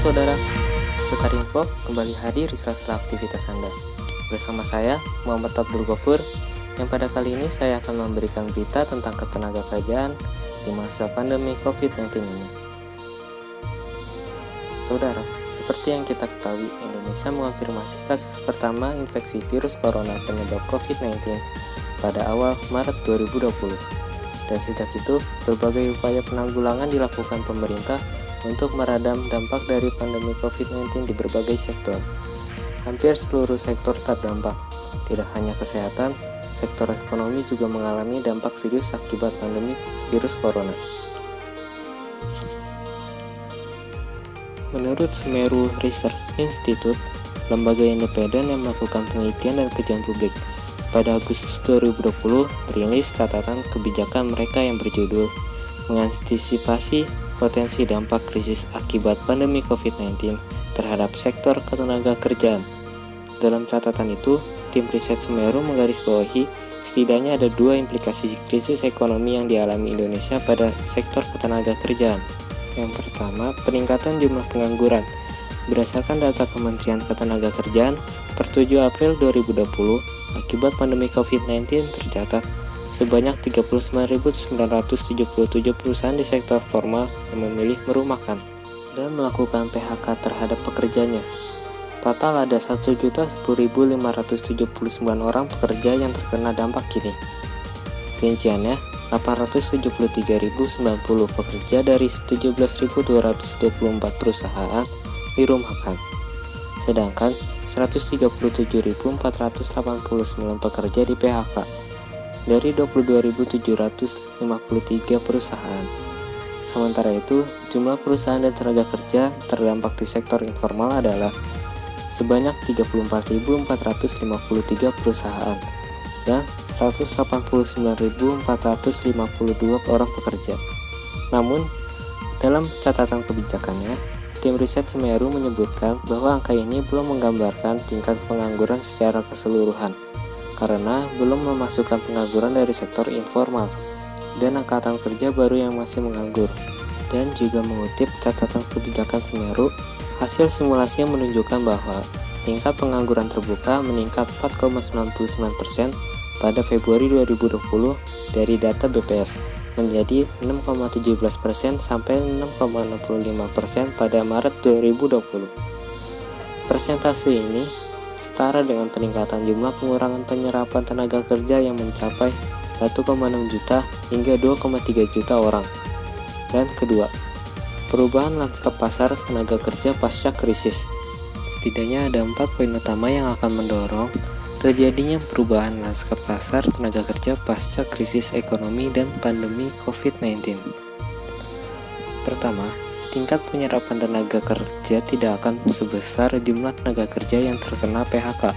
saudara, Putar Info kembali hadir di sela-sela aktivitas Anda. Bersama saya, Muhammad Abdul Ghafur, yang pada kali ini saya akan memberikan berita tentang ketenaga kerjaan di masa pandemi COVID-19 ini. Saudara, seperti yang kita ketahui, Indonesia mengonfirmasi kasus pertama infeksi virus corona penyebab COVID-19 pada awal Maret 2020. Dan sejak itu, berbagai upaya penanggulangan dilakukan pemerintah untuk meredam dampak dari pandemi COVID-19 di berbagai sektor. Hampir seluruh sektor terdampak. Tidak hanya kesehatan, sektor ekonomi juga mengalami dampak serius akibat pandemi virus corona. Menurut Semeru Research Institute, lembaga independen yang melakukan penelitian dan kajian publik, pada Agustus 2020 merilis catatan kebijakan mereka yang berjudul mengantisipasi potensi dampak krisis akibat pandemi COVID-19 terhadap sektor ketenaga kerjaan. Dalam catatan itu, tim riset Semeru menggarisbawahi setidaknya ada dua implikasi krisis ekonomi yang dialami Indonesia pada sektor ketenaga kerjaan. Yang pertama, peningkatan jumlah pengangguran. Berdasarkan data Kementerian Ketenagakerjaan, per 7 April 2020, akibat pandemi COVID-19 tercatat sebanyak 39.977 perusahaan di sektor formal yang memilih merumahkan dan melakukan PHK terhadap pekerjanya. Total ada 1.010.579 orang pekerja yang terkena dampak ini. Rinciannya, 873.090 pekerja dari 17.224 perusahaan dirumahkan. Sedangkan 137.489 pekerja di PHK dari 22.753 perusahaan. Sementara itu, jumlah perusahaan dan tenaga kerja terdampak di sektor informal adalah sebanyak 34.453 perusahaan dan 189.452 orang pekerja. Namun, dalam catatan kebijakannya, tim riset Semeru menyebutkan bahwa angka ini belum menggambarkan tingkat pengangguran secara keseluruhan, karena belum memasukkan pengangguran dari sektor informal dan angkatan kerja baru yang masih menganggur. Dan juga mengutip catatan kebijakan Semeru, hasil simulasi yang menunjukkan bahwa tingkat pengangguran terbuka meningkat 4,99% pada Februari 2020 dari data BPS menjadi 6,17% sampai 6,65% pada Maret 2020. Persentase ini setara dengan peningkatan jumlah pengurangan penyerapan tenaga kerja yang mencapai 1,6 juta hingga 2,3 juta orang. Dan kedua, perubahan lanskap pasar tenaga kerja pasca krisis. Setidaknya ada 4 poin utama yang akan mendorong terjadinya perubahan lanskap pasar tenaga kerja pasca krisis ekonomi dan pandemi COVID-19. Pertama, tingkat penyerapan tenaga kerja tidak akan sebesar jumlah tenaga kerja yang terkena PHK.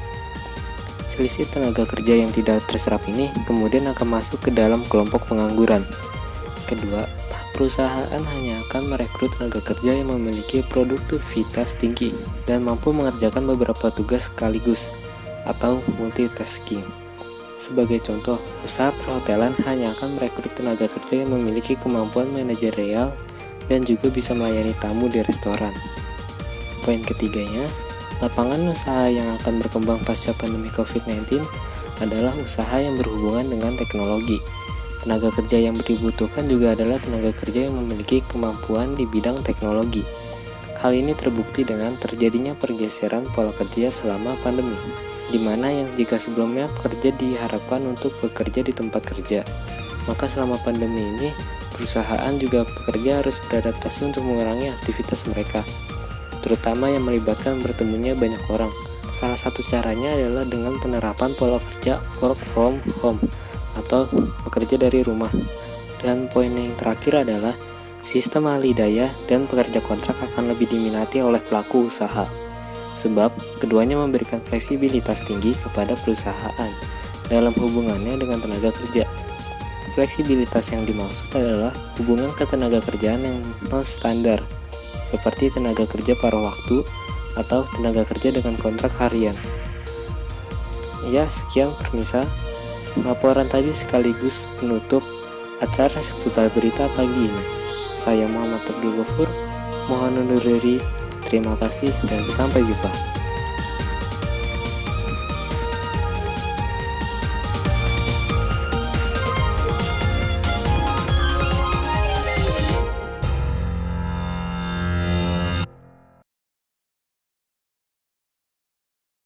Selisih tenaga kerja yang tidak terserap ini kemudian akan masuk ke dalam kelompok pengangguran. Kedua, perusahaan hanya akan merekrut tenaga kerja yang memiliki produktivitas tinggi dan mampu mengerjakan beberapa tugas sekaligus atau multitasking. Sebagai contoh, usaha perhotelan hanya akan merekrut tenaga kerja yang memiliki kemampuan manajerial dan juga bisa melayani tamu di restoran. Poin ketiganya, lapangan usaha yang akan berkembang pasca pandemi COVID-19 adalah usaha yang berhubungan dengan teknologi. Tenaga kerja yang dibutuhkan juga adalah tenaga kerja yang memiliki kemampuan di bidang teknologi. Hal ini terbukti dengan terjadinya pergeseran pola kerja selama pandemi, di mana yang jika sebelumnya pekerja diharapkan untuk bekerja di tempat kerja, maka selama pandemi ini perusahaan juga pekerja harus beradaptasi untuk mengurangi aktivitas mereka, terutama yang melibatkan bertemunya banyak orang. Salah satu caranya adalah dengan penerapan pola kerja work from home atau bekerja dari rumah. Dan poin yang terakhir adalah sistem ahli daya dan pekerja kontrak akan lebih diminati oleh pelaku usaha, sebab keduanya memberikan fleksibilitas tinggi kepada perusahaan dalam hubungannya dengan tenaga kerja. Fleksibilitas yang dimaksud adalah hubungan ketenaga kerjaan yang non-standar, seperti tenaga kerja paruh waktu atau tenaga kerja dengan kontrak harian. Ya, sekian permisa. Laporan tadi sekaligus penutup acara seputar berita pagi ini. Saya Muhammad Abdul Ghafur, mohon undur diri. Terima kasih dan sampai jumpa.